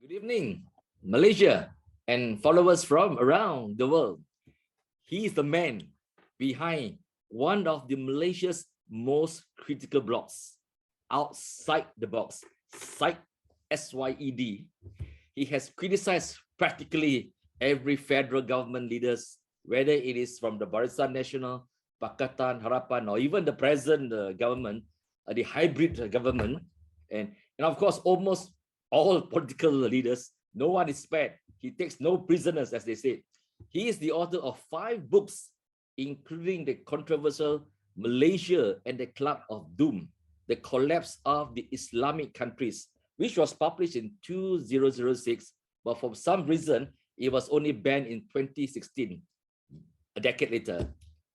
Good evening, Malaysia and followers from around the world. He is the man behind one of the Malaysia's most critical blogs, Outside the Box, Syed, SYED. He has criticized practically every federal government leaders, whether it is from the Barisan Nasional, Pakatan Harapan, or even the present government, the hybrid government, and of course, almost all political leaders. No one is spared. He takes no prisoners, as they say. He is the author of 5 books, including the controversial Malaysia and the Club of Doom, The Collapse of the Islamic Countries, which was published in 2006, but for some reason, it was only banned in 2016, a decade later.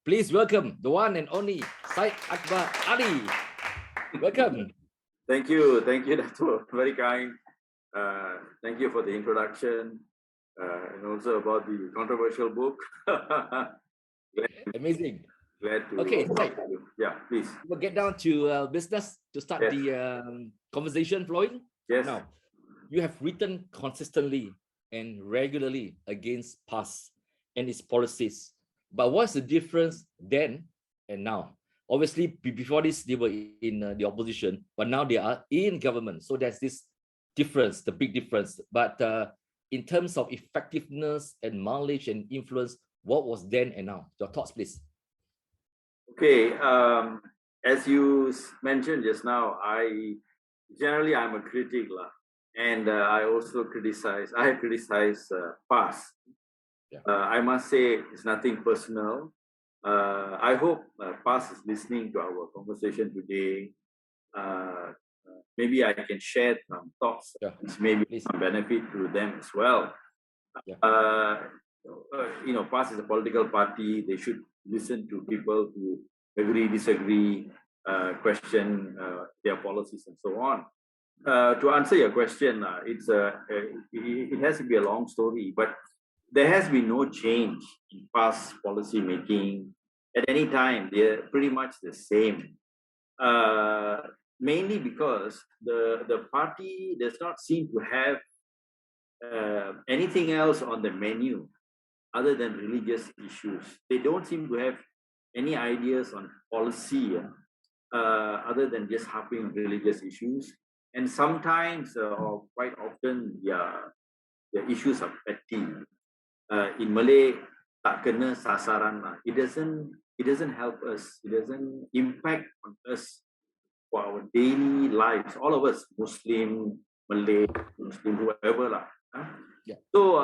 Please welcome the one and only Syed Akbar Ali. Welcome. Thank you, Dato'. Very kind. Thank you for the introduction and also about the controversial book. Amazing. Glad to. Okay, Syed. Yeah, please. We'll get down to business to start the conversation flowing. Yes. Now, you have written consistently and regularly against PAS and its policies. But what's the difference then and now? Obviously, before this, they were in the opposition, but now they are in government. So there's this difference, the big difference. But in terms of effectiveness and mileage and influence, what was then and now? Your thoughts, please. Okay. As you mentioned just now, I'm a critic, and I also criticize. I have criticized PAS. Yeah. I must say it's nothing personal. I hope PAS is listening to our conversation today. Maybe I can share some thoughts, which maybe some benefit to them as well. Yeah. PAS is a political party. They should listen to people who agree, disagree, question their policies and so on. To answer your question, it has to be a long story, but there has been no change in PAS policy making at any time. They're pretty much the same. Mainly because the party does not seem to have anything else on the menu other than religious issues. They don't seem to have any ideas on policy other than just harping on religious issues. And sometimes, or quite often, the issues are petty. In Malay, tak kena sasaran. It doesn't help us. It doesn't impact on us for our daily lives. All of us, Muslim, Malay, Muslim, whoever. Yeah. So,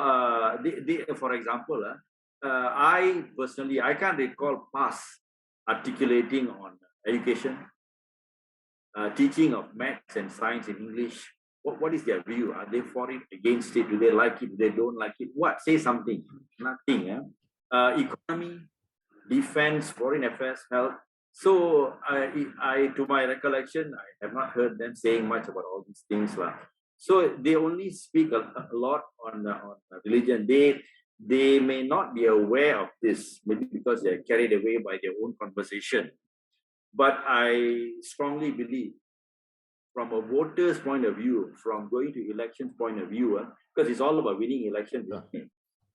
for example, I personally, I can't recall PAS articulating on education, teaching of maths and science in English. What is their view? Are they for it, against it? Do they like it? Do they don't like it? What? Say something. Nothing. Economy, defense, foreign affairs, health. So to my recollection, I have not heard them saying much about all these things. So they only speak a lot on religion. They may not be aware of this, maybe because they are carried away by their own conversation. But I strongly believe, from a voter's point of view, from going to elections point of view, because it's all about winning elections.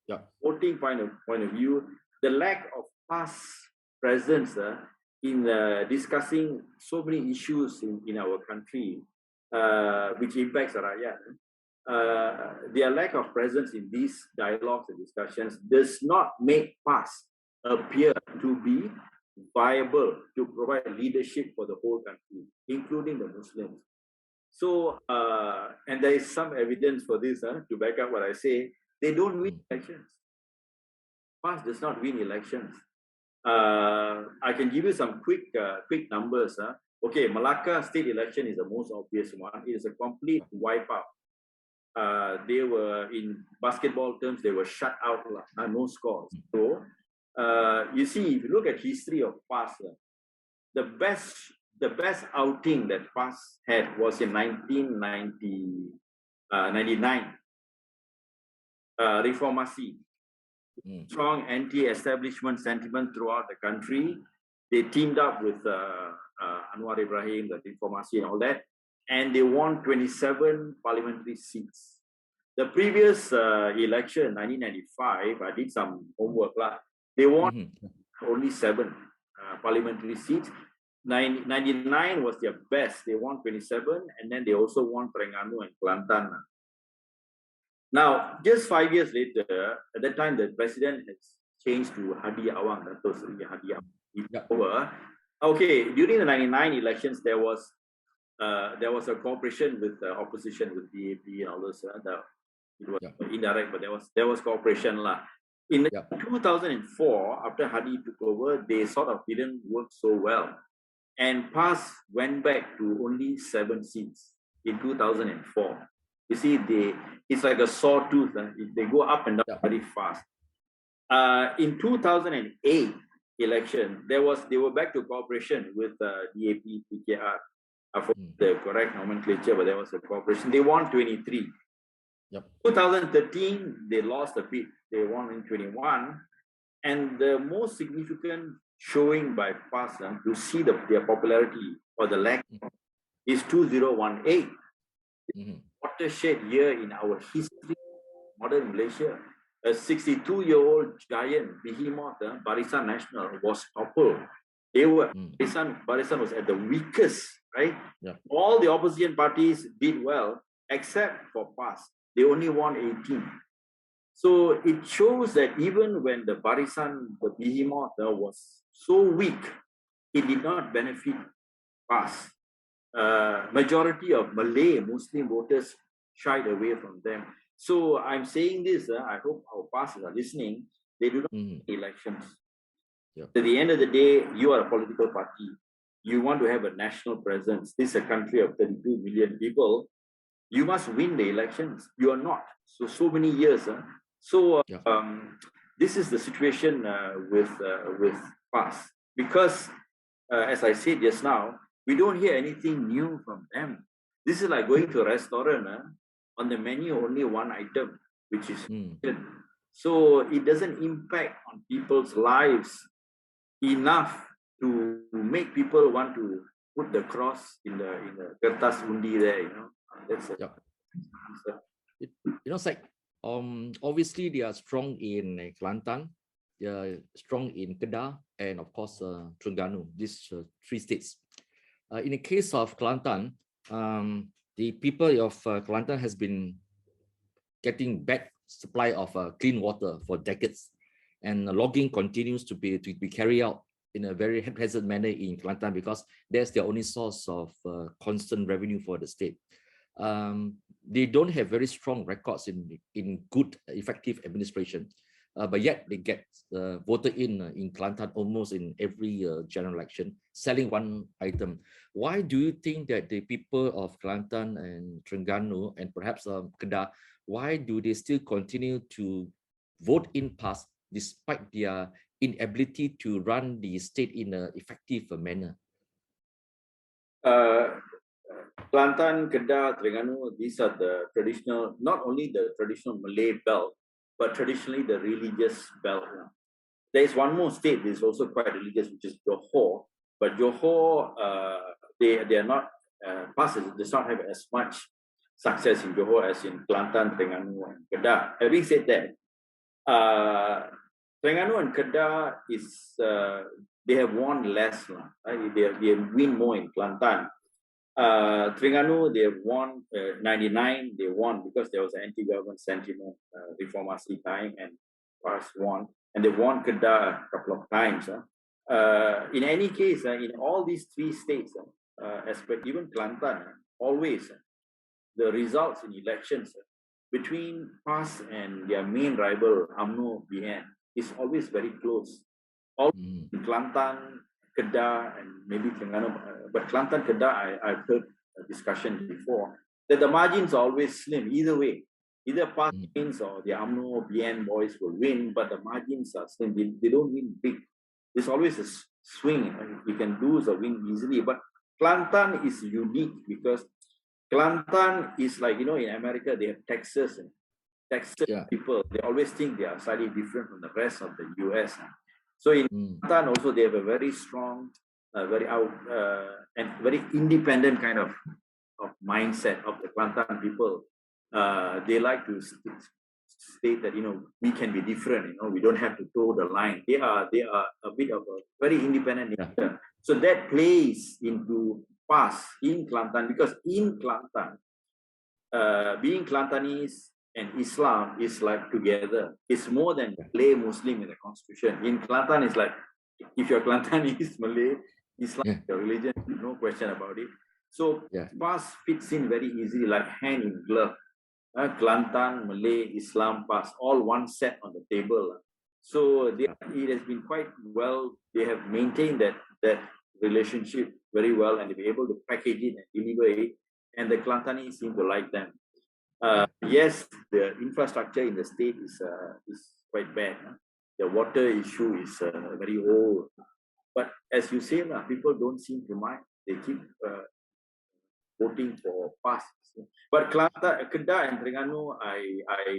Yeah. Voting point of view, the lack of PAS presence in discussing so many issues in our country, which impacts their lack of presence in these dialogues and discussions does not make PAS appear to be viable to provide leadership for the whole country, including the Muslims. So, and there is some evidence for this to back up what I say. They don't win elections. PAS does not win elections. I can give you some quick numbers. Okay, Malacca state election is the most obvious one. It is a complete wipeout. They were, in basketball terms, they were shut out, no scores. So, you see, if you look at history of PAS, the best outing that PAS had was in 1999. Reformasi. Strong anti-establishment sentiment throughout the country. They teamed up with Anwar Ibrahim, the Reformasi and all that, and they won 27 parliamentary seats. The previous election, 1995, I did some homework. They won only 7 parliamentary seats. 99 was their best. They won 27, and then they also won Terengganu and Kelantan. Now, just 5 years later, at that time, the president has changed to Hadi Awang, Dato' Seri Hadi Awang. Okay, during the 99 elections, there was a cooperation with the opposition, with DAP and all those. It was indirect, but there was cooperation. In 2004, after Hadi took over, they sort of didn't work so well. And PAS went back to only 7 seats in 2004. You see, it's like a sawtooth. They go up and down very fast. In 2008 election, they were back to cooperation with DAP, PKR. I forgot the correct nomenclature, but there was a cooperation. They won 23. 2013, they lost a bit. They won in 21. And the most significant showing by PAS to see their popularity or the lack is 2018. Watershed year in our history, modern Malaysia. A 62-year-old giant, behemoth, Barisan Nasional, was toppled. Barisan was at the weakest, right? All the opposition parties did well, except for PAS. They only won 18. So it shows that even when the Barisan, the behemoth, was so weak, it did not benefit PAS. Majority of Malay Muslim voters shied away from them. So I'm saying this, I hope our pastors are listening, they do not want elections. At the end of the day, you are a political party. You want to have a national presence. This is a country of 32 million people. You must win the elections. You are not. So many years. This is the situation with PAS. Because, as I said just now, we don't hear anything new from them. This is like going to a restaurant. On the menu, only one item, which is so it doesn't impact on people's lives enough to make people want to put the cross in the kertas undi there. That's it. Syed, obviously they are strong in Kelantan, they are strong in Kedah, and of course Terengganu. These 3 states. In the case of Kelantan, the people of Kelantan has been getting bad supply of clean water for decades, and logging continues to be carried out in a very haphazard manner in Kelantan because that's their only source of constant revenue for the state. They don't have very strong records in good, effective administration, but yet they get voted in Kelantan almost in every general election, selling one item. Why do you think that the people of Kelantan and Terengganu and perhaps Kedah, why do they still continue to vote in PAS despite their inability to run the state in an effective manner? Kelantan, Kedah, Terengganu, these are the traditional, not only the traditional Malay belt, but traditionally the religious belt. There is one more state that is also quite religious, which is Johor. But Johor, they are not, PAS does not have as much success in Johor as in Kelantan, Terengganu, and Kedah. Having said that, Terengganu and Kedah they have won less. Right? They win more in Kelantan. Terengganu, they won 99, they won because there was an anti-government sentiment, reformasi time, and PAS won. And they won Kedah a couple of times. In any case, in all these 3 states, even Kelantan, always the results in elections between PAS and their main rival, UMNO BN, is always very close. All in Kelantan, Kedah, and maybe Terengganu, but Kelantan, Kedah, I've heard a discussion before, that the margins are always slim, either way. Either PAS wins or the UMNO, BN boys will win, but the margins are slim. They don't win big. There's always a swing. You can lose or win easily, but Kelantan is unique because Kelantan is like, in America, they have Texas people. They always think they are slightly different from the rest of the US. So in Kelantan also, they have a very strong, and very independent kind of mindset of the Kelantan people. They like to state that we can be different. We don't have to toe the line. They are a bit of a very independent nature. So that plays into PAS in Kelantan, because in Kelantan, being Kelantanese and Islam is like together. It's more than Malay Muslim in the constitution. In Kelantan, it's like if you're Kelantanese, Malay, Islam, your religion, no question about it. So PAS fits in very easily, like hand in glove. Kelantan, Malay, Islam, PAS, all one set on the table. So it has been quite well. They have maintained that relationship very well, and they'll be able to package it and deliver it. And the Kelantanese seem to like them. Yes, the infrastructure in the state is quite bad. The water issue is very old. But as you say, people don't seem to mind. They keep voting for PAS. But Kelantan, Kedah and Terengganu, I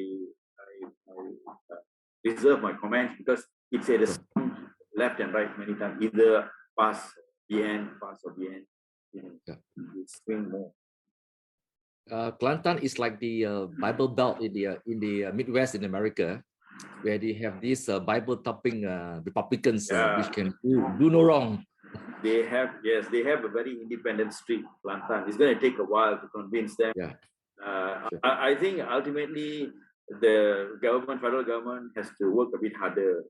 reserve my comments, because it's at the left and right many times. Either PAS, BN, PAS or BN. You swing more. Kelantan is like the Bible Belt in the Midwest in America, where they have these Bible-topping Republicans which can do no wrong. They have a very independent streak, Kelantan. It's going to take a while to convince them. I think ultimately the federal government has to work a bit harder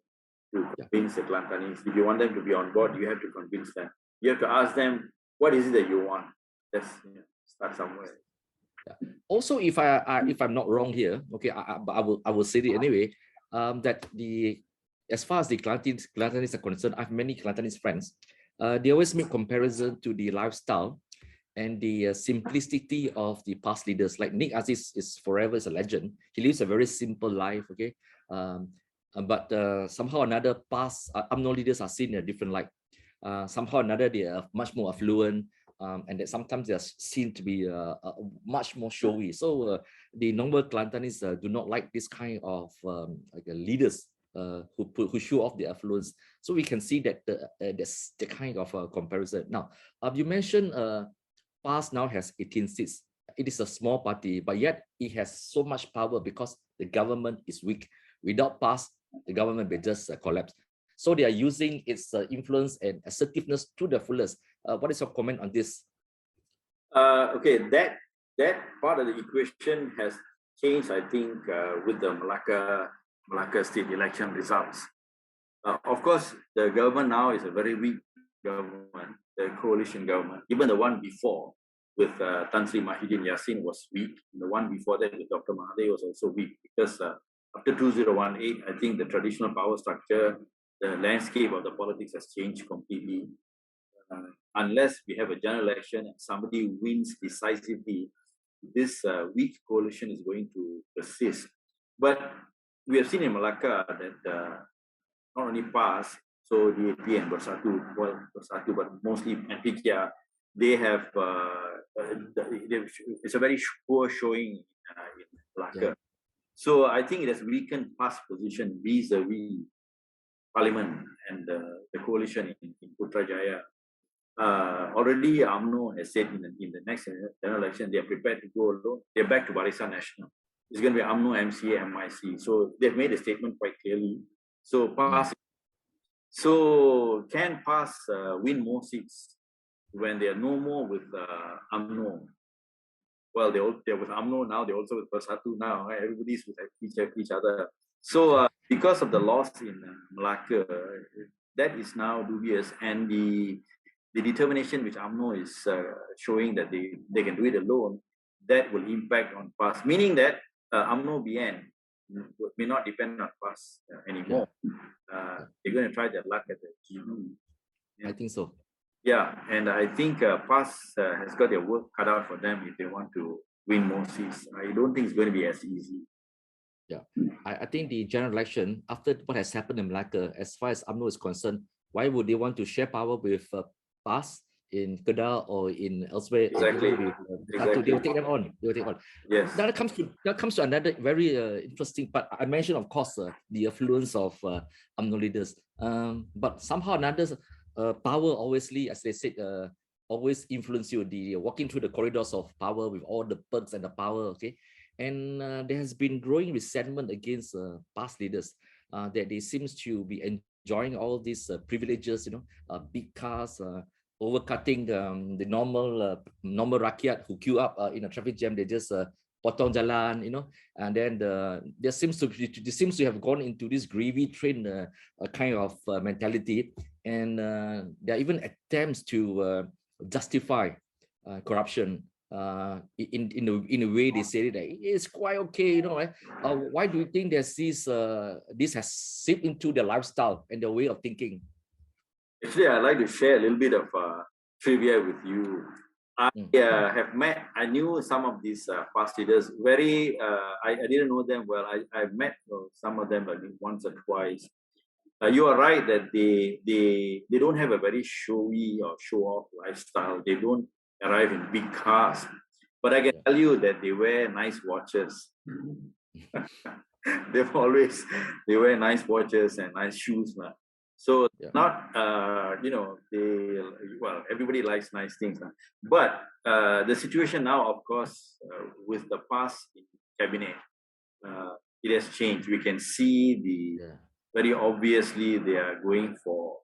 to convince the Kelantanese. If you want them to be on board, you have to convince them. You have to ask them, what is it that you want? Let's start somewhere. Also, if I'm not wrong here, okay, I will say it anyway. That as far as the Kelantanese are concerned, I have many Kelantanese friends. They always make comparison to the lifestyle and the simplicity of the past leaders. Like Nick Aziz is forever a legend. He lives a very simple life, okay. But somehow or another, past UMNO leaders are seen in a different light. Somehow or another, they are much more affluent. And that sometimes they are seen to be much more showy. So the normal Kelantanese do not like this kind of leaders who show off their affluence. So we can see that that's the kind of comparison. Now, you mentioned PAS now has 18 seats. It is a small party, but yet it has so much power because the government is weak. Without PAS, the government may just collapse. So they are using its influence and assertiveness to the fullest. What is your comment on this? Okay, that part of the equation has changed, I think, with the Malacca state election results. Of course, the government now is a very weak government, the coalition government. Even the one before with Tan Sri Mahidin Yassin was weak. The one before that with Dr. Mahathir was also weak, because after 2018, I think the traditional power structure, the landscape of the politics has changed completely. Unless we have a general election and somebody wins decisively, this weak coalition is going to persist. But we have seen in Malacca that not only PAS, so DAP and Bersatu, but mostly NPKR, they have, it's a very poor showing in Malacca. So I think it has weakened PAS position vis-a-vis Parliament and the coalition in Putrajaya. Already UMNO has said in the next general election, they are prepared to go alone. They're back to Barisan Nasional. It's going to be UMNO, MCA, MIC. So they've made a statement quite clearly. So PAS. So can PAS win more seats when they are no more with UMNO? Well, they're with UMNO now. They're also with Bersatu now. Right? Everybody's with each other. So because of the loss in Malacca, that is now dubious, and the determination which UMNO is showing that they can do it alone, that will impact on PAS, meaning that UMNO BN may not depend on PAS anymore. They're going to try their luck at the GB. I think so. Yeah, and I think PAS has got their work cut out for them if they want to win more seats. I don't think it's going to be as easy. Yeah, I think the general election, after what has happened in Malacca, as far as UMNO is concerned, why would they want to share power with PAS in Kedah or in elsewhere? Exactly. They will take them on. They will take on. Yes. That comes to another very interesting part. I mentioned, of course, the affluence of UMNO leaders. But somehow another power, obviously, as they said, always influence you. The walking through the corridors of power with all the perks and the power. Okay. And there has been growing resentment against past leaders that they seems to be enjoying all these privileges, big cars, overcutting the normal rakyat who queue up in a traffic jam. They just potong jalan, and then there seems to have gone into this gravy train kind of mentality, and there are even attempts to justify corruption in a way they say that it's quite okay, right? Why do you think there's this has seeped into their lifestyle and their way of thinking? Actually, I'd like to share a little bit of trivia with you. I knew some of these past leaders I didn't know them well. I met some of them once or twice. You are right that they don't have a very showy or show-off lifestyle. They don't arrive in big cars. But I can tell you that they wear nice watches. They wear nice watches and nice shoes. So not everybody likes nice things. But the situation now, of course, with the past cabinet, it has changed. We can see very obviously they are going for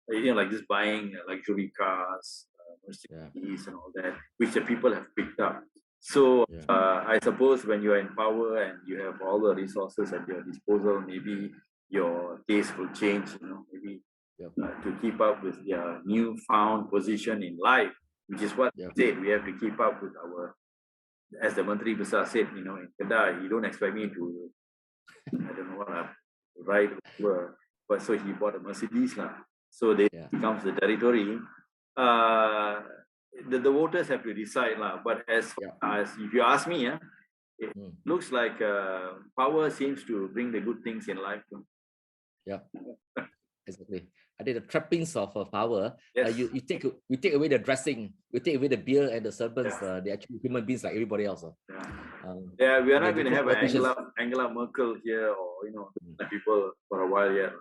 like just buying luxury cars, Mercedes and all that, which the people have picked up. So I suppose when you are in power and you have all the resources at your disposal, maybe your taste will change, maybe to keep up with their newfound position in life, which is what they said. We have to keep up with as the Mantri Besar said, in Kedah, you don't expect me to, I don't know what, ride, but so he bought a Mercedes now. So they becomes the territory. The voters have to decide lah. But as if you ask me, it looks like power seems to bring the good things in life. Yeah, exactly. I think the trappings of power. You take away the dressing, you take away the beer and the servants. They're actually human beings like everybody else. We are not going to have Angela Merkel here, or people for a while yet.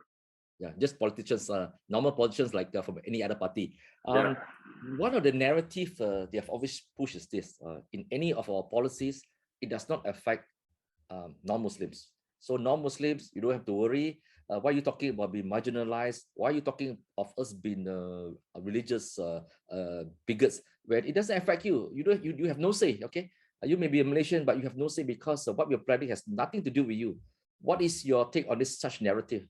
Yeah, just politicians, normal politicians like from any other party. One of the narrative they have always pushed is this: in any of our policies, it does not affect non-Muslims. So non-Muslims, you don't have to worry. Why are you talking about being marginalized? Why are you talking of us being religious bigots? Where it doesn't affect you. You have no say. Okay, you may be a Malaysian, but you have no say because what we're planning has nothing to do with you. What is your take on this such narrative?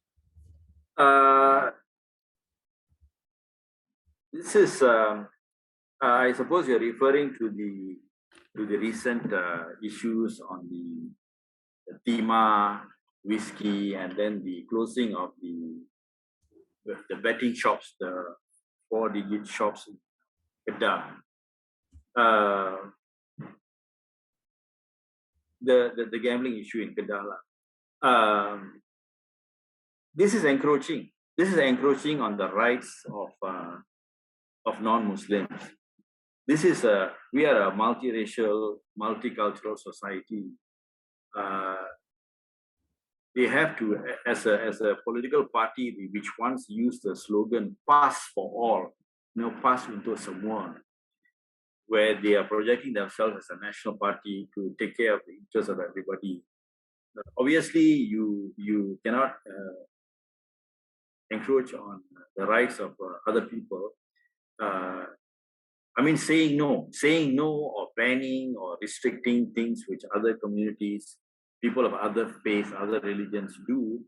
This is, I suppose you're referring to the recent issues on the Tima whiskey, and then the closing of the betting shops, the 4-digit shops in Kedah. The gambling issue in Kedah. This is encroaching. This is encroaching on the rights of non-Muslims. We are a multiracial, multicultural society. They have to, as a political party which once used the slogan "PAS for all," PAS untuk semua, where they are projecting themselves as a national party to take care of the interests of everybody. Obviously, you cannot encroach on the rights of other people. Saying no or banning or restricting things which other communities, people of other faiths, other religions do,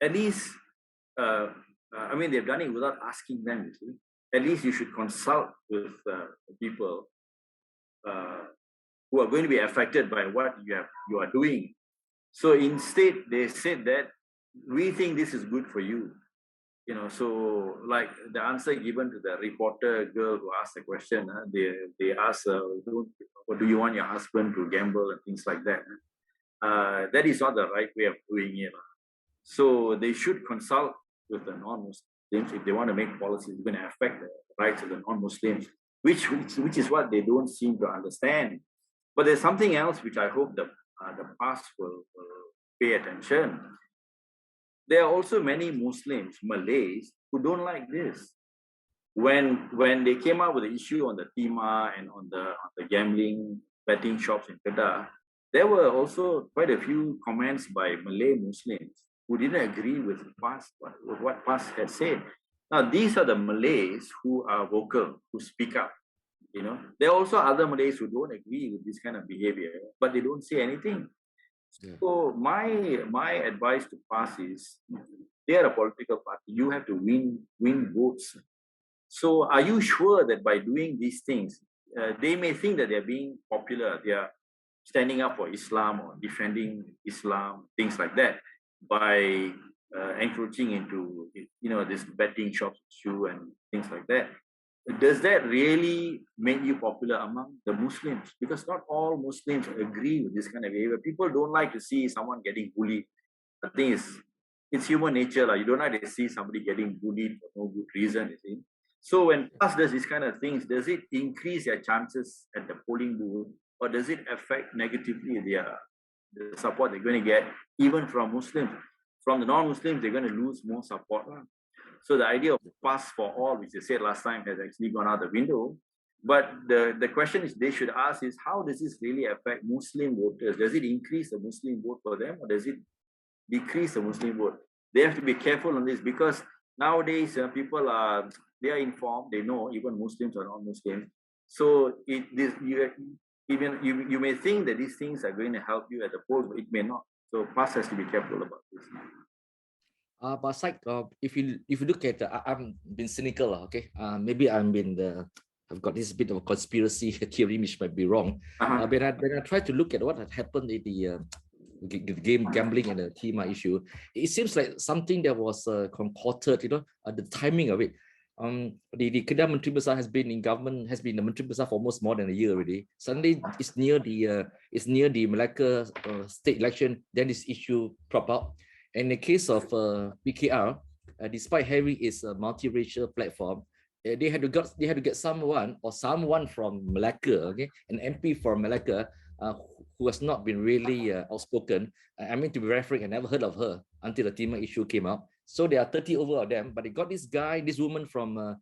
at least, they've done it without asking them. At least you should consult with people who are going to be affected by what you are doing. So instead, they said that we think this is good for you. So like the answer given to the reporter girl who asked the question, they asked, do you want your husband to gamble and things like that? That is not the right way of doing it. So they should consult with the non-Muslims if they want to make policies going to affect the rights of the non-Muslims, which is what they don't seem to understand. But there's something else which I hope the past will pay attention. There are also many Muslims, Malays, who don't like this. When they came out with the issue on the Tima and on the gambling betting shops in Kedah, there were also quite a few comments by Malay Muslims who didn't agree with what PAS had said. Now, these are the Malays who are vocal, who speak up. There are also other Malays who don't agree with this kind of behavior, but they don't say anything. Yeah. So my advice to PAS is, they are a political party. You have to win votes. So are you sure that by doing these things, they may think that they're being popular, they are standing up for Islam or defending Islam, things like that, by encroaching into this betting shops issue and things like that. Does that really make you popular among the Muslims? Because not all Muslims agree with this kind of behavior. People don't like to see someone getting bullied. The thing is, it's human nature. You don't like to see somebody getting bullied for no good reason, you see. So when PAS does these kind of things, does it increase their chances at the polling booth, or does it affect negatively the support they're going to get, even from Muslims? From the non-Muslims, they're going to lose more support. So the idea of PAS for all, which they said last time, has actually gone out the window. But the question is, they should ask is, how does this really affect Muslim voters? Does it increase the Muslim vote for them, or does it decrease the Muslim vote? They have to be careful on this, because nowadays people they are informed, they know, even Muslims or non-Muslims. So you may think that these things are going to help you at the polls, but it may not. So PAS has to be careful about this. But Syed, if you look at, I've been cynical, okay. Maybe I've got this bit of a conspiracy theory, which might be wrong. When I try to look at what had happened in the game gambling and the TMA issue, it seems like something that was concocted, the timing of it. The Kedah Menteri Besar has been in government, has been the Menteri Besar for almost more than a year already. Suddenly, it's near the Malacca state election, then this issue crop up. In the case of PKR, despite having its multiracial platform, they had to get someone from Malacca, okay, an MP from Malacca, who has not been really outspoken. I mean, to be very frank, I never heard of her until the Timor issue came out. So there are 30 over of them, but they got this woman from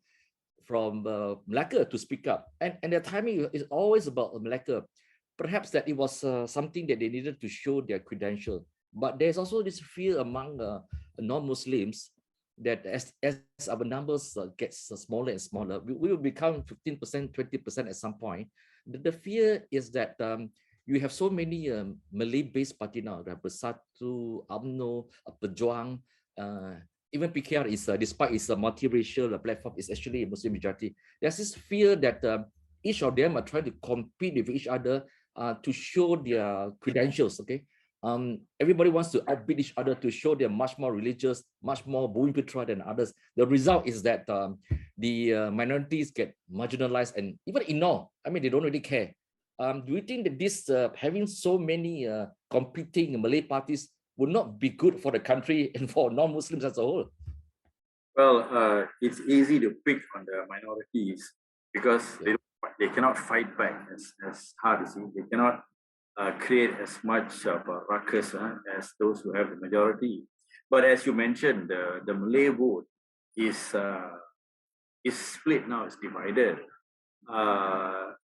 Malacca to speak up, and their timing is always about Malacca. Perhaps that it was something that they needed to show their credential. But there's also this fear among non-Muslims that as our numbers gets smaller and smaller, we will become 15%, 20% at some point. The fear is that you have so many Malay-based party now, Bersatu, UMNO, Pejuang, even PKR is, despite its multiracial platform, is actually a Muslim majority. There's this fear that each of them are trying to compete with each other to show their credentials, okay? Everybody wants to outbid each other to show they're much more religious, much more Bumipitra than others. The result is that the minorities get marginalized and even ignored. I mean, they don't really care. Do you think that this having so many competing Malay parties would not be good for the country and for non-Muslims as a whole? Well, it's easy to pick on the minorities because they cannot fight back as hard as they cannot create as much of a ruckus as those who have the majority. But as you mentioned, the Malay vote is split now, it's divided.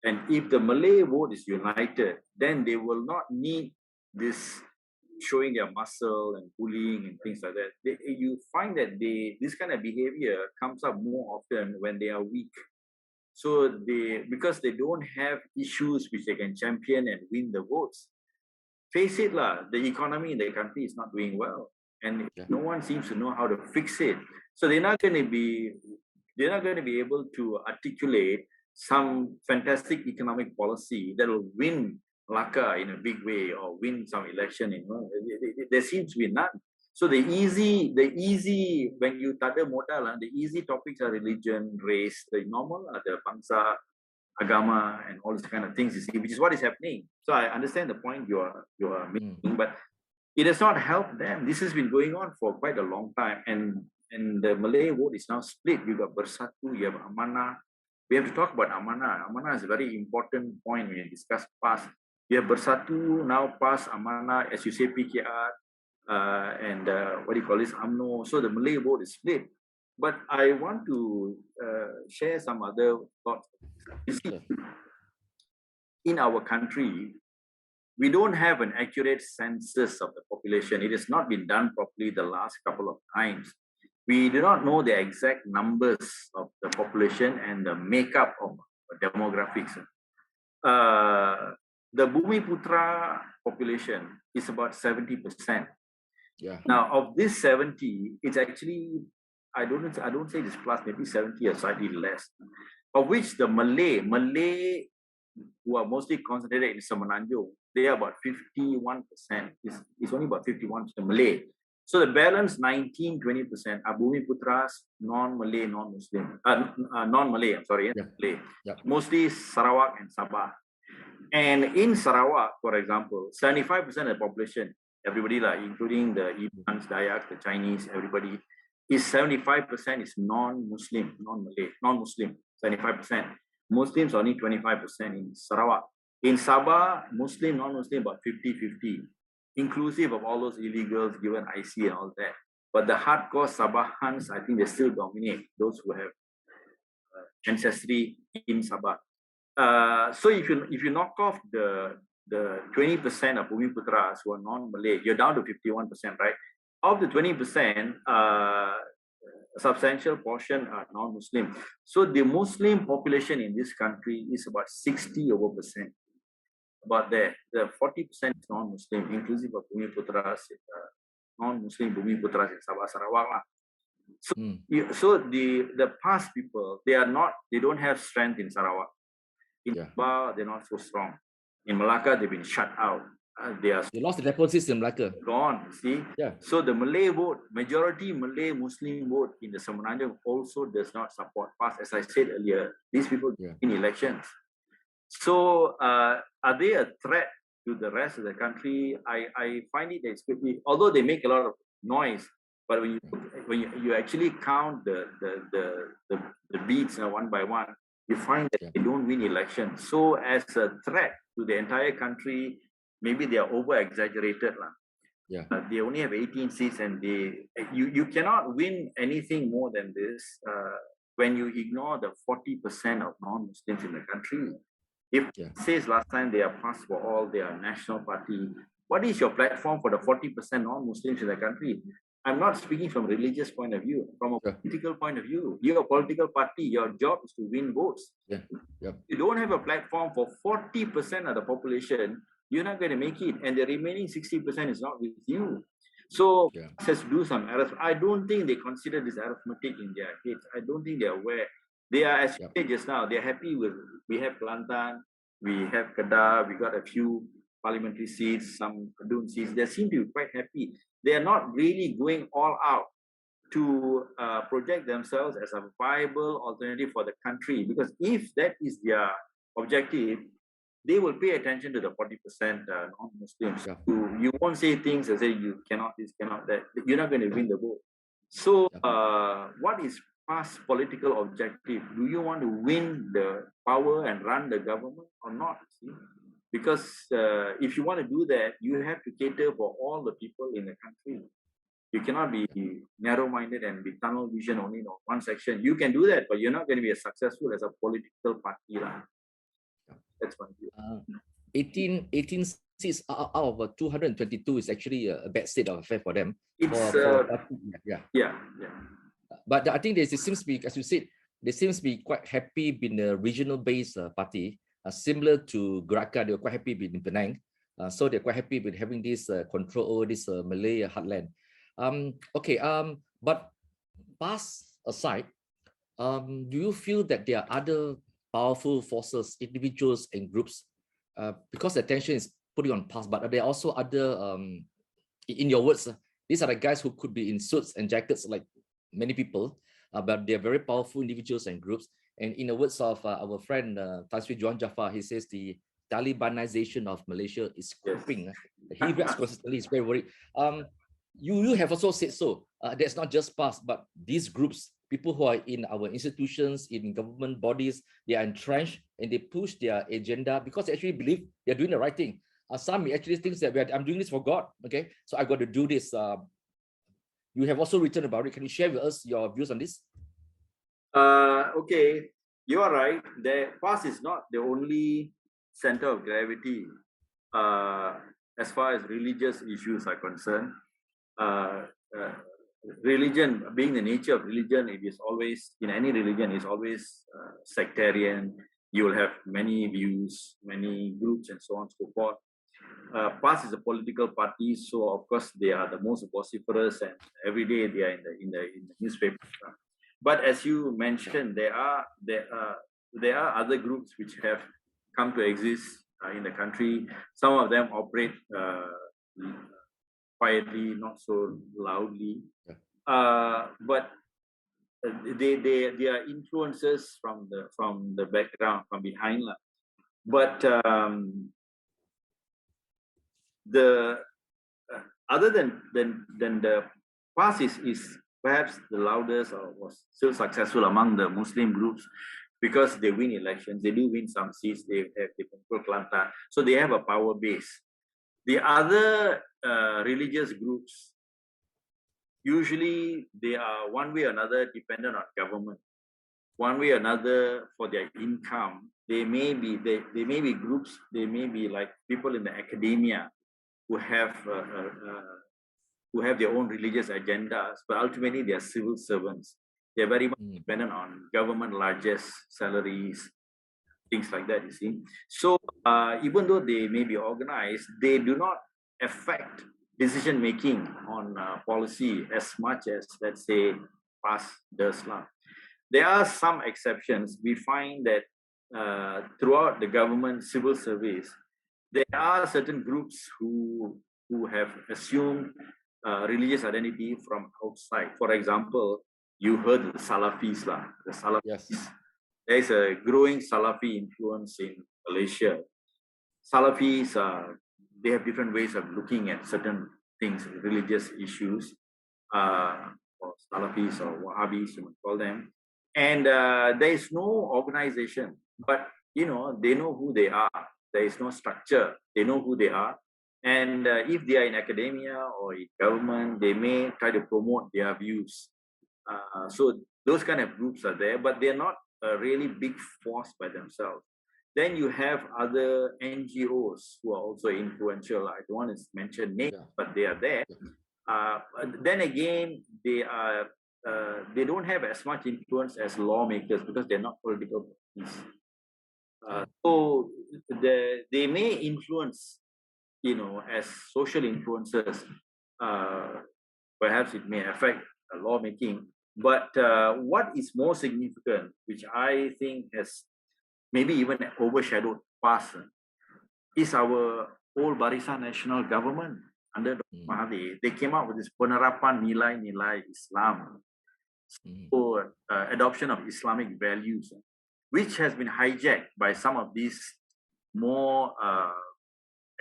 And if the Malay vote is united, then they will not need this showing their muscle and bullying and things like that. You find that this kind of behavior comes up more often when they are weak. So because they don't have issues which they can champion and win the votes. Face it, the economy in the country is not doing well, and no one seems to know how to fix it. So they're not going to be able to articulate some fantastic economic policy that will win Malacca in a big way or win some election. There seems to be none. So the easy when you tada modal, the easy topics are religion, race, the normal, the bangsa, agama, and all these kind of things, you see, which is what is happening. So I understand the point you are making, but it has not helped them. This has been going on for quite a long time, and the Malay vote is now split. You got Bersatu, you have Amanah. We have to talk about Amanah. Amanah is a very important point when you discuss PAS. You have Bersatu, now PAS, Amanah, as you say, PKR, and what do you call this, UMNO. So the Malay vote is split. But I want to share some other thoughts. You see, in our country, we don't have an accurate census of the population. It has not been done properly the last couple of times. We do not know the exact numbers of the population and the makeup of demographics. The Bumiputra population is about 70%. Yeah. Now, of this 70, it's actually, I don't say it's plus, maybe 70 or slightly less, of which the Malay who are mostly concentrated in Semenanjung, they are about 51%. It's only about 51% Malay. So the balance 19-20% are Bumiputras, non-Malay, non-Muslim, non-Malay, I'm sorry, Malay. Mostly Sarawak and Sabah. And in Sarawak, for example, 75% of the population, everybody, including the Ibans, Dayaks, the Chinese, everybody, is 75% is non-Muslim, non-Malay, non-Muslim, 75%. Muslims only 25% in Sarawak. In Sabah, Muslim, non-Muslim, about 50-50, inclusive of all those illegals given IC and all that. But the hardcore Sabahans, I think they still dominate, those who have ancestry in Sabah. So if you knock off the 20% of Bumiputras who are non-Malay, you're down to 51%, right? Of the 20%, a substantial portion are non-Muslim. So the Muslim population in this country is about 60%. About there, the 40% is non-Muslim, inclusive of Bumiputras, non-Muslim Bumiputras in Sabah, Sarawak. So the PAS people, they don't have strength in Sarawak. In Sabah, they're not so strong. In Malacca, they've been shut out. They lost the deposits in Malacca. Gone, see? Yeah. So the Malay vote, majority Malay Muslim vote in the Semenanjung also does not support PAS. As I said earlier, these people in elections. So are they a threat to the rest of the country? I find it that although they make a lot of noise, but when you actually count the beats one by one, you find that they don't win elections. So as a threat to the entire country, maybe they are over-exaggerated. They only have 18 seats and you cannot win anything more than this when you ignore the 40% of non-Muslims in the country. If it says last time they are PAS for all, they are national party, what is your platform for the 40% non-Muslims in the country? I'm not speaking from a religious point of view, from a political point of view. You're a political party, your job is to win votes. You don't have a platform for 40% of the population, you're not going to make it. And the remaining 60% is not with you. So it has to do some arithmetic. I don't think they consider this arithmetic in their heads. I don't think they're aware. They are, as you said just now, they're happy with, we have Kelantan, we have Kedah, we got a few parliamentary seats, some Kadun seats. They seem to be quite happy. They are not really going all out to project themselves as a viable alternative for the country. Because if that is their objective, they will pay attention to the 40% non-Muslims. You won't say things and say you cannot this, cannot that. You're not going to win the vote. So what is PAS political objective? Do you want to win the power and run the government or not? See? Because if you want to do that, you have to cater for all the people in the country. You cannot be narrow-minded and be tunnel vision only in one section. You can do that, but you're not going to be as successful as a political party. That's one view. 18 seats out of 222 is actually a bad state of affair for them. But I think there seems to be, as you said, they seems to be quite happy being a regional-based party. Similar to Gerakan, they were quite happy with Penang. So they're quite happy with having this control over this Malay heartland. But PAS aside, do you feel that there are other powerful forces, individuals and groups, because the attention is put on PAS, but there are also other, in your words, these are the guys who could be in suits and jackets like many people, but they're very powerful individuals and groups. And in the words of our friend Tan Sri Juan Jaafar, he says the Talibanisation of Malaysia is creeping. He reacts constantly, he's very worried. You have also said so. That's not just PAS, but these groups, people who are in our institutions, in government bodies, they are entrenched and they push their agenda because they actually believe they're doing the right thing. Some actually think that I'm doing this for God, okay? So I got to do this. You have also written about it. Can you share with us your views on this? Okay, you are right. The PAS is not the only center of gravity uh, as far as religious issues are concerned, uh, uh, religion, being the nature of religion, it is always, in any religion, is always sectarian. You will have many views, many groups, and so on and so forth. PAS is a political party, so of course they are the most vociferous, and every day they are in the newspaper. But as you mentioned, there are other groups which have come to exist in the country. Some of them operate quietly, not so loudly, but they are influences from the background, from behind. But the other than the PAS is perhaps the loudest or was still successful among the Muslim groups because they win elections. They do win some seats. They control Kelantan, so they have a power base. The other religious groups, usually they are one way or another dependent on government. One way or another for their income. They may be groups. They may be like people in the academia who have their own religious agendas, but ultimately they are civil servants. They're very much dependent on government largesse, salaries, things like that, you see. So even though they may be organized, they do not affect decision making on policy as much as, let's say, PAS does. There are some exceptions. We find that throughout the government civil service, there are certain groups who have assumed religious identity from outside. For example, you heard the Salafis. The Salafis. Yes. There is a growing Salafi influence in Malaysia. Salafis, they have different ways of looking at certain things, religious issues, or Salafis or Wahhabis, you might call them. And there is no organization, but they know who they are. There is no structure. They know who they are. And if they are in academia or in government, they may try to promote their views. So those kind of groups are there, but they're not a really big force by themselves. Then you have other NGOs who are also influential. I don't want to mention names, but they are there. Then again, they don't have as much influence as lawmakers because they're not political parties. So they may influence, as social influencers. Perhaps it may affect lawmaking. But what is more significant, which I think has maybe even overshadowed PAS, is our old Barisan National Government under Dr. Mahathir. They came out with this penerapan nilai-nilai Islam, so adoption of Islamic values, which has been hijacked by some of these more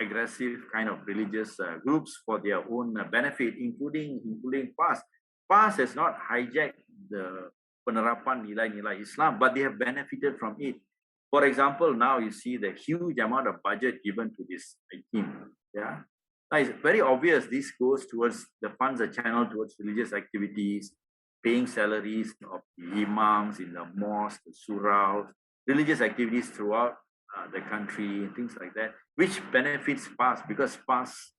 aggressive kind of religious groups for their own benefit, including PAS. PAS has not hijacked the penerapan nilai-nilai Islam, but they have benefited from it. For example, now you see the huge amount of budget given to this team. Yeah, now it's very obvious this goes towards, the funds are channeled towards religious activities, paying salaries of the imams in the mosque, the surahs, religious activities throughout the country, things like that, which benefits PAS because PAS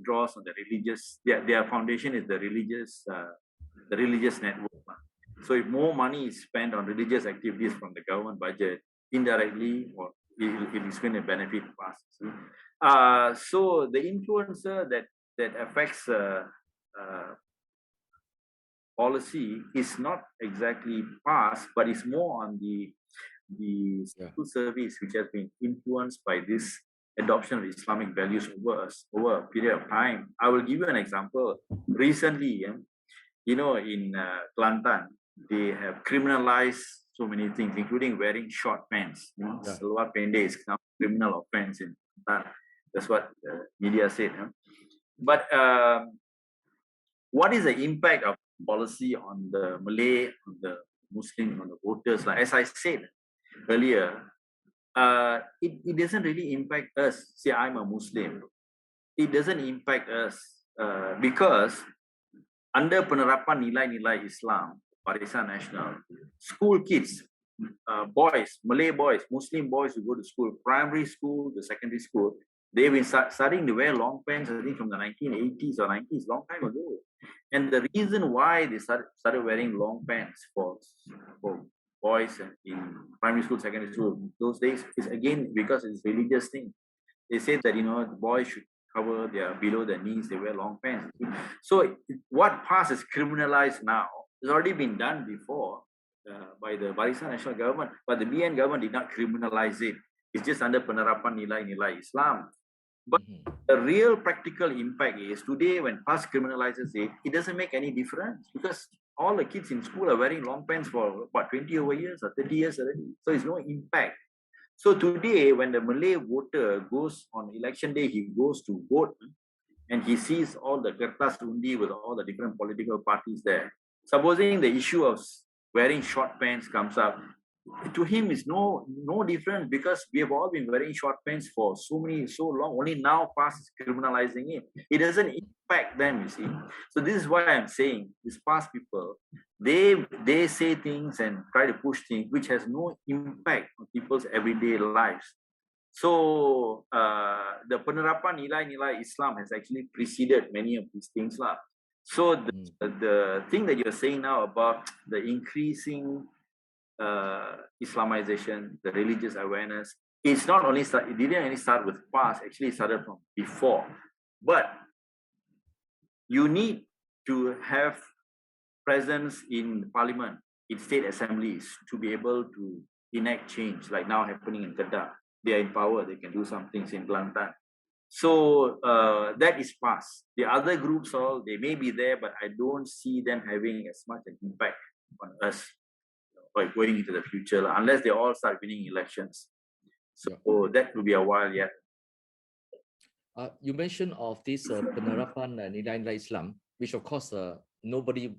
draws on the religious. Their foundation is the religious network. So if more money is spent on religious activities from the government budget, indirectly, or it is going to benefit PAS. So the influencer that affects policy is not exactly PAS, but it's more on the civil service, which has been influenced by this adoption of Islamic values over a period of time. I will give you an example. Recently, in Kelantan, they have criminalized so many things, including wearing short pants. Salwar pendek is now criminal offense in Kelantan. That's what the media said. But what is the impact of policy on the Malay, on the Muslim, on the voters? As I said earlier, it doesn't really impact us. Say I'm a Muslim. It doesn't impact us because under penerapan nilai-nilai Islam, Barisan Nasional, school kids, boys, Malay boys, Muslim boys who go to school, primary school, the secondary school, They've been starting to wear long pants, I think, from the 1980s or 90s, long time ago. And the reason why they started wearing long pants for boys and in primary school, secondary school those days is again because it's religious thing. They say that the boys should cover their below their knees, they wear long pants. So what PAS is criminalized now has already been done before by the Barisan National Government, but the BN government did not criminalize it. It's just under penerapan nilai-nilai Islam. But the real practical impact is today when PAS criminalizes it, it doesn't make any difference because all the kids in school are wearing long pants for what, 20 over years or 30 years already. So it's no impact. So today, when the Malay voter goes on election day, he goes to vote and he sees all the kertas undi with all the different political parties there. Supposing the issue of wearing short pants comes up, to him is no different because we have all been wearing short pants for so long. Only now PAS is criminalizing it. It doesn't impact them, you see. So this is why I'm saying these PAS people, they say things and try to push things which has no impact on people's everyday lives. So the penerapan nilai-nilai Islam has actually preceded many of these things lah. So the thing that you're saying now about the increasing Islamization, the religious awareness, it's not only it didn't only start with PAS, actually it started from before. But you need to have presence in parliament, in state assemblies to be able to enact change, like now happening in Kedah. They are in power, they can do some things in Kelantan. So that is PAS. The other groups, they may be there, but I don't see them having as much an impact on us going into the future, unless they all start winning elections. So that will be a while yet. You mentioned of this penerapan nilai-nilai Islam, which of course nobody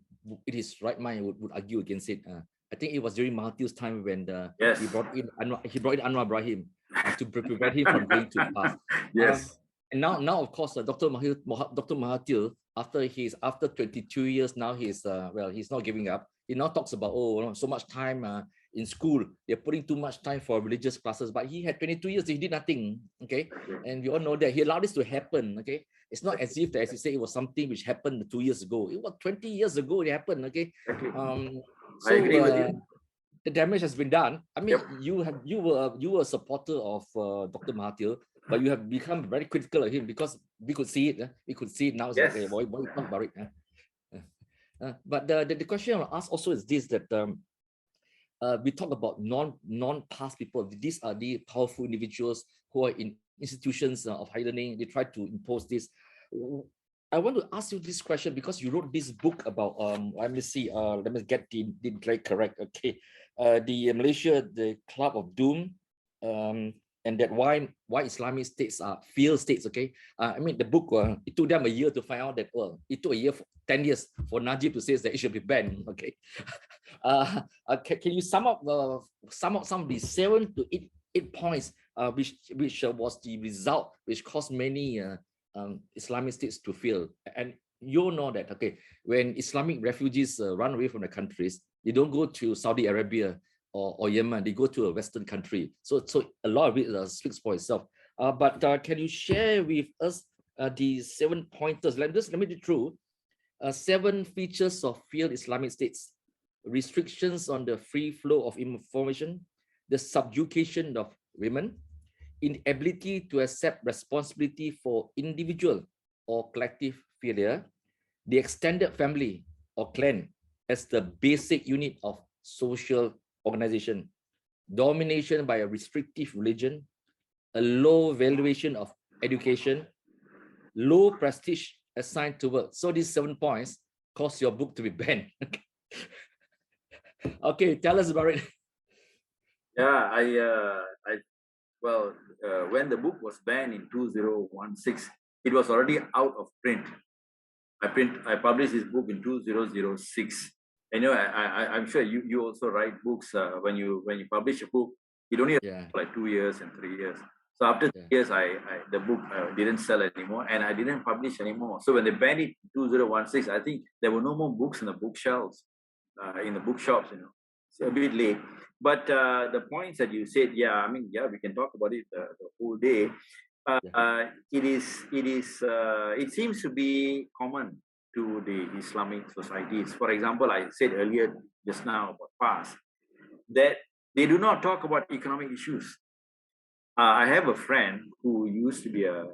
in his right mind would argue against it. I think it was during Mahathir's time when he brought in Anwar Ibrahim to prevent him from going to PAS. Yes. And now of course Dr. Mahathir, after 22 years now, he's not giving up. He now talks about so much time in school, they're putting too much time for religious classes, but he had 22 years, he did nothing. Okay, and we all know that he allowed this to happen. Okay, it's not as if, as you say, it was something which happened 2 years ago. It was 20 years ago it happened. Okay, I agree with you. The damage has been done. I mean, you were a supporter of Dr. Mahathir, but you have become very critical of him because we could see it. We could see it now. It's like, hey, why you talk about it? But the question I'll ask also is this, that we talk about non-PAS people. These are the powerful individuals who are in institutions of higher learning. They try to impose this. I want to ask you this question because you wrote this book about, let me see, let me get the correct. Okay, the Malaysia, the Club of Doom, and that why Islamic states are failed states. Okay, I mean the book, it took them a year to find out that, well, it took 10 years for Najib to say that it should be banned. Okay, can you sum up some of the 7 to 8 points which was the result which caused many Islamic states to fail? And you know that, okay, when Islamic refugees run away from the countries, they don't go to Saudi Arabia or Yemen, they go to a Western country. So a lot of it speaks for itself. But can you share with us the 7 pointers? Let me do through 7 features of failed Islamic states: restrictions on the free flow of information, the subjugation of women, inability to accept responsibility for individual or collective failure, the extended family or clan as the basic unit of social organization, domination by a restrictive religion, a low valuation of education, low prestige assigned to work. So these 7 points cause your book to be banned. Okay, tell us about it. Yeah, when the book was banned in 2016, it was already out of print. I published this book in 2006. And I'm sure you also write books. When you publish a book, you don't need like 2 years and 3 years. So after 3 years, the book didn't sell anymore, and I didn't publish anymore. So when they banned it in 2016, I think there were no more books in the bookshelves, in the bookshops. So a bit late. But the points that you said, we can talk about it the whole day. It seems to be common to the Islamic societies. For example, I said earlier just now about PAS that they do not talk about economic issues. I have a friend who used to be a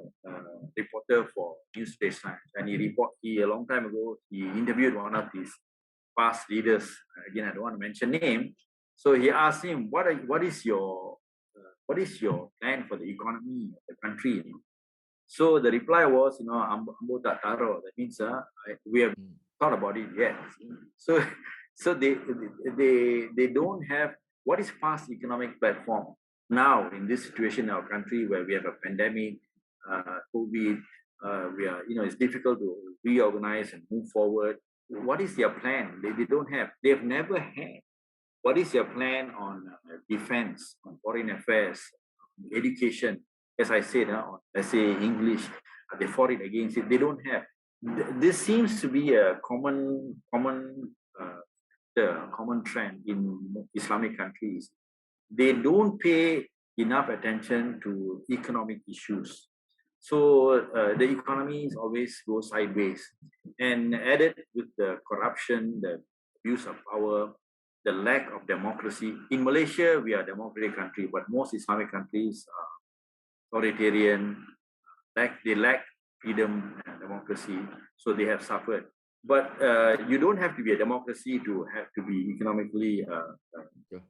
reporter for Newspace Times, and he a long time ago he interviewed one of these past leaders. Again, I don't want to mention name. So he asked him, what is your plan for the economy of the country? So the reply was, ambo tak taro. That means we have thought about it yet. So so they don't have what is past economic platform now in this situation in our country where we have a pandemic, COVID. We are, it's difficult to reorganize and move forward. What is their plan? They don't have. They've never had. What is your plan on defense, on foreign affairs, education? As I said, on, let's say English, they fought it against it. They don't have. This seems to be a common trend in Islamic countries. They don't pay enough attention to economic issues. So the economies always go sideways, and added with the corruption, the abuse of power, the lack of democracy. In Malaysia, we are a democratic country, but most Islamic countries are authoritarian. They lack freedom and democracy, so they have suffered. But you don't have to be a democracy to have to be economically, what do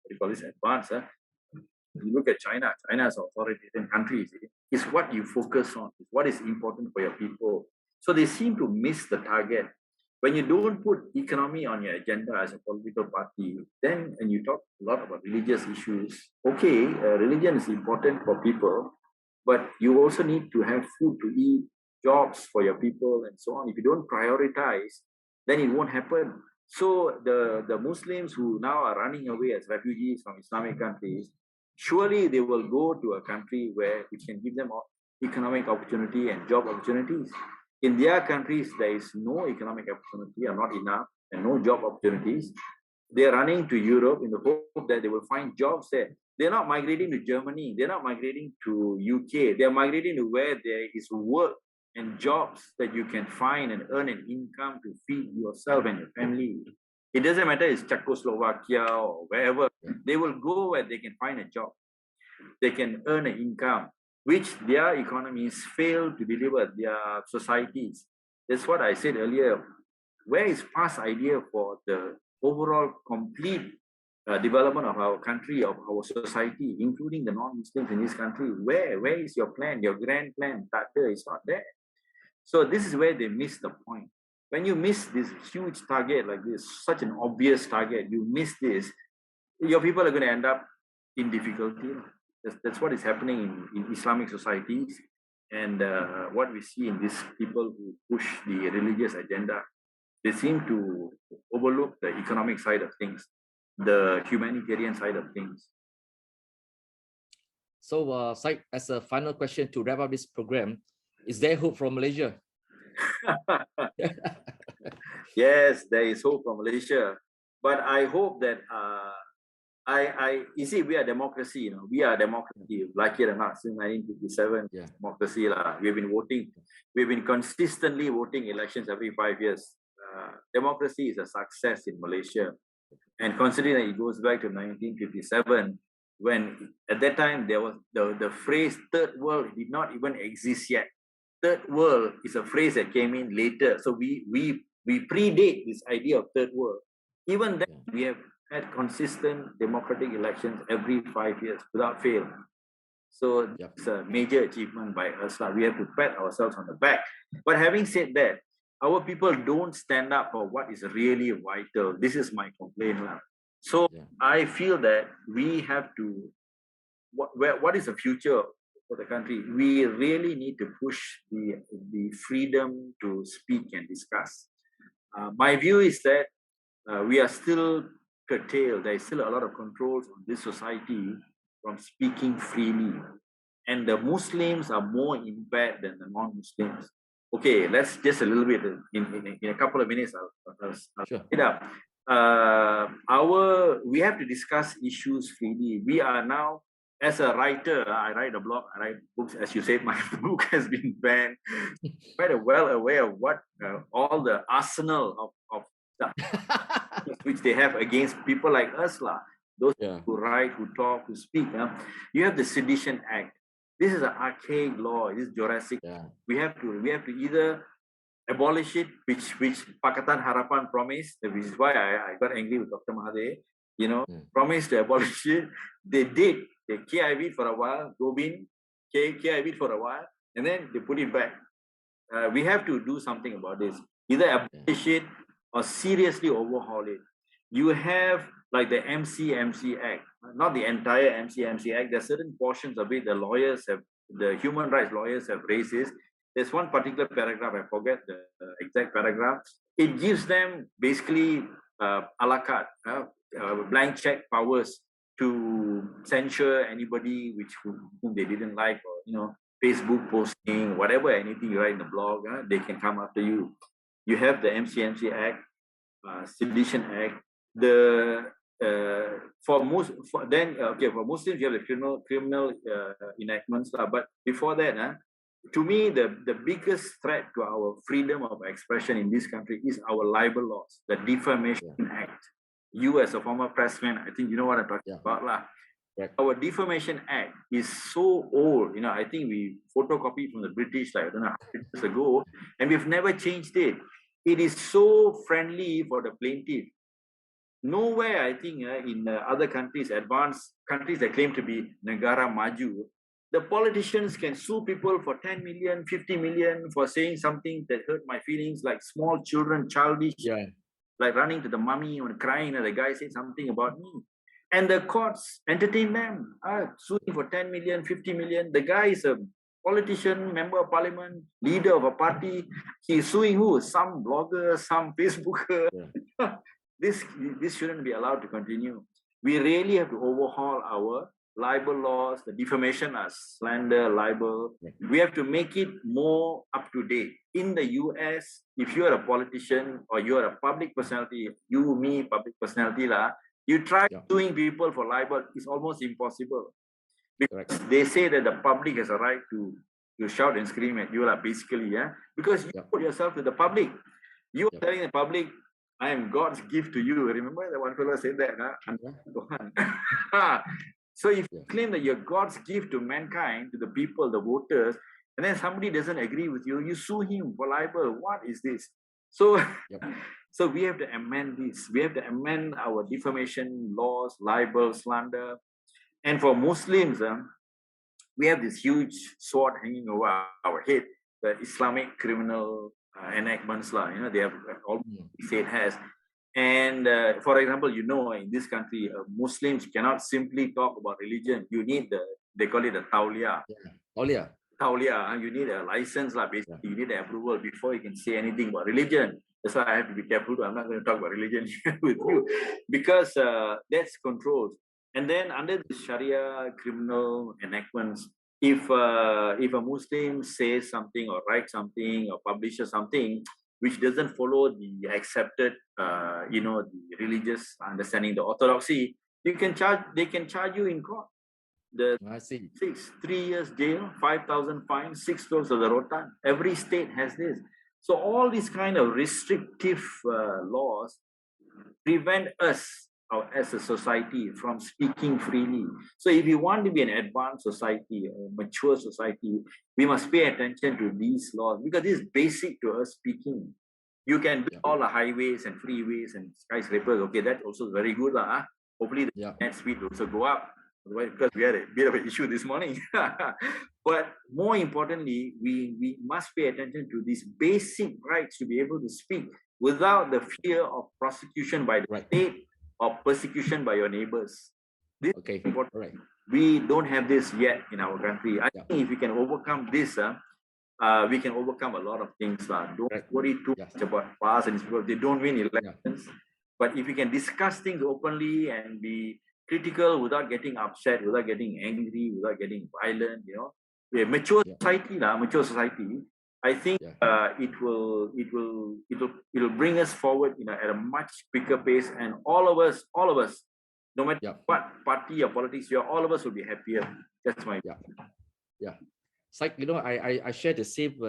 you call this, advanced. You look at China. China is an authoritarian country. It's what you focus on. It's what is important for your people. So they seem to miss the target. When you don't put economy on your agenda as a political party, then, and you talk a lot about religious issues, okay, religion is important for people, but you also need to have food to eat, jobs for your people, and so on. If you don't prioritize, then it won't happen. So the Muslims who now are running away as refugees from Islamic countries, surely they will go to a country where we can give them economic opportunity and job opportunities. In their countries, there is no economic opportunity or not enough, and no job opportunities. They are running to Europe in the hope that they will find jobs there. They're not migrating to Germany. They're not migrating to UK. They're migrating to where there is work and jobs that you can find and earn an income to feed yourself and your family. It doesn't matter if it's Czechoslovakia or wherever. They will go where they can find a job. They can earn an income, which their economies fail to deliver, their societies. That's what I said earlier. Where is past idea for the overall complete development of our country, of our society, including the non-Muslims in this country? Where is your plan, your grand plan? That is not there. So this is where they miss the point. When you miss this huge target like this, such an obvious target, you miss this, your people are going to end up in difficulty. That's what is happening in Islamic societies, and what we see in these people who push the religious agenda. They seem to overlook the economic side of things, the humanitarian side of things. So, Syed, as a final question to wrap up this program, is there hope from Malaysia? Yes, there is hope for Malaysia, but I hope that you see, we are democracy. We are democracy. Like it or not, since 1957, democracy lah. We've been voting. We've been consistently voting elections every 5 years. Democracy is a success in Malaysia, and considering that it goes back to 1957, when at that time there was the phrase "third world" did not even exist yet. Third world is a phrase that came in later. So we predate this idea of third world. Even then, we have had consistent democratic elections every 5 years without fail. So it's a major achievement by us. We have to pat ourselves on the back. But having said that, our people don't stand up for what is really vital. This is my complaint. So I feel that we have to, what is the future for the country? We really need to push the freedom to speak and discuss. My view is that we are still curtailed. There is still a lot of controls on this society from speaking freely. And the Muslims are more impaired than the non-Muslims. Okay, let's just a little bit, in a couple of minutes, I'll it up. We have to discuss issues freely. We are now as a writer, I write a blog, I write books. As you said, my book has been banned. Quite well aware of what all the arsenal of stuff which they have against people like us, lah. Those Yeah. who write, who talk, who speak. You have the Sedition Act. This is an archaic law. This is Jurassic. Yeah. We have to either abolish it, which Pakatan Harapan promised, which is why I got angry with Dr. Mahathir, promised to abolish it. They did. They KIV for a while, Gobin, KIV for a while, and then they put it back. We have to do something about this. Either abolish it or seriously overhaul it. You have like the MCMC Act, not the entire MCMC Act. There are certain portions of it the human rights lawyers have raised this. There's one particular paragraph, I forget the exact paragraph. It gives them basically a la carte, blank check powers to censure anybody whom they didn't like, or Facebook posting, whatever, anything you write in the blog, they can come after you. You have the MCMC Act, Sedition Act. For Muslims you have the criminal enactments, but before that, to me the biggest threat to our freedom of expression in this country is our libel laws, the Defamation Act. You as a former pressman, I think you know what I'm talking about, lah. Right. Our Defamation Act is so old. I think we photocopied from the British, like, I don't know, 100 years ago, and we've never changed it. It is so friendly for the plaintiff. Nowhere, I think, in other countries, advanced countries that claim to be Negara Maju, the politicians can sue people for 10 million, 50 million for saying something that hurt my feelings, like small children, childish, like running to the mummy and crying, and the guy said something about me. And the courts entertain them, suing for 10 million, 50 million. The guy is a politician, member of parliament, leader of a party. He's suing who? Some blogger, some Facebooker. This shouldn't be allowed to continue. We really have to overhaul our libel laws, the defamation, slander, libel. We have to make it more up to date. In the US, if you are a politician or you are a public personality, you, me, public personality, you try suing people for libel, it's almost impossible. Because they say that the public has a right to shout and scream at you, basically, because you put yourself to the public. You are telling the public, I am God's gift to you. Remember that one fellow said that? So if you claim that you're God's gift to mankind, to the people, the voters, and then somebody doesn't agree with you, you sue him for libel. What is this? So, so we have to amend this. We have to amend our defamation laws, libel, slander. And for Muslims, we have this huge sword hanging over our head, the Islamic criminal enactments, they have all state has. And for example, in this country, Muslims cannot simply talk about religion. You need they call it a tauliah. Tauliah, you need a license, basically. You need an approval before you can say anything about religion. That's why I have to be careful. I'm not going to talk about religion with you, because that's controlled. And then under the Sharia criminal enactments, if a Muslim says something or writes something or publishes something which doesn't follow the accepted, the religious understanding, the orthodoxy, they can charge you in court. I see. 3 years jail, 5,000 fines, 6 crores of the rotan. Every state has this. So all these kind of restrictive laws prevent us as a society from speaking freely. So if you want to be an advanced society, a mature society, we must pay attention to these laws, because this is basic to us speaking. You can build all the highways and freeways and skyscrapers. Okay, that's also very good. Hopefully the net speed will also go up, because we had a bit of an issue this morning. But more importantly, we must pay attention to these basic rights to be able to speak without the fear of prosecution by the state or persecution by your neighbors. This is important. Right. We don't have this yet in our country. I think if we can overcome this, we can overcome a lot of things. Don't worry too much about PAS and people. They don't win elections. But if we can discuss things openly and be critical without getting upset, without getting angry, without getting violent, we have mature society. I think it will bring us forward, at a much quicker pace, and all of us No matter Yeah. what party or politics you are, all of us will be happier. That's my Yeah. It's like, I share the same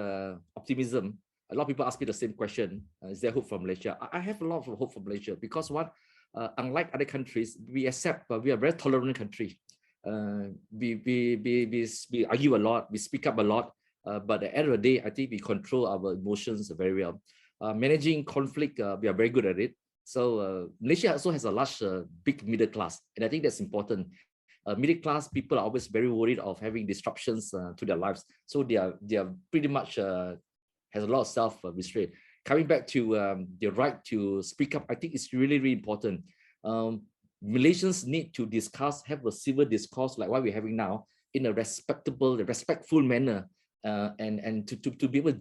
optimism. A lot of people ask me the same question. Is there hope for Malaysia? I have a lot of hope for Malaysia because unlike other countries, we accept, we are a very tolerant country. We argue a lot, we speak up a lot, but at the end of the day, I think we control our emotions very well. Managing conflict, we are very good at it. So Malaysia also has a large, big middle class, and I think that's important. Middle class people are always very worried of having disruptions to their lives, so they are pretty much has a lot of self restraint. Coming back to the right to speak up, I think it's really, really important. Malaysians need to have a civil discourse like what we're having now in a respectful manner, and to be able to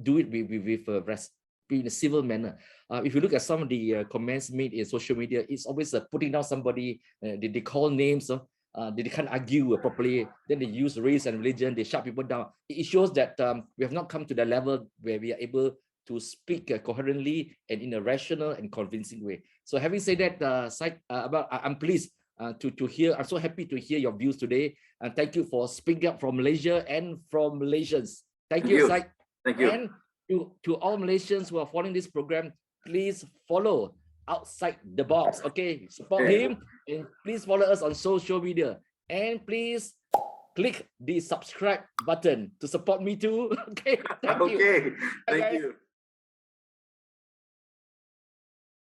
do it with in a civil manner. If you look at some of the comments made in social media, it's always putting down somebody. They call names. They can't argue properly. Then they use race and religion. They shut people down. It shows that we have not come to the level where we are able to speak coherently and in a rational and convincing way. So having said that, Syed, I'm pleased to hear. I'm so happy to hear your views today. And thank you for speaking up from Malaysia and from Malaysians. Thank you, Syed. Thank you. And to all Malaysians who are following this program, please follow Outside the Box. Okay, support him, and please follow us on social media, and please click the subscribe button to support me too. Okay, thank you. Thank you.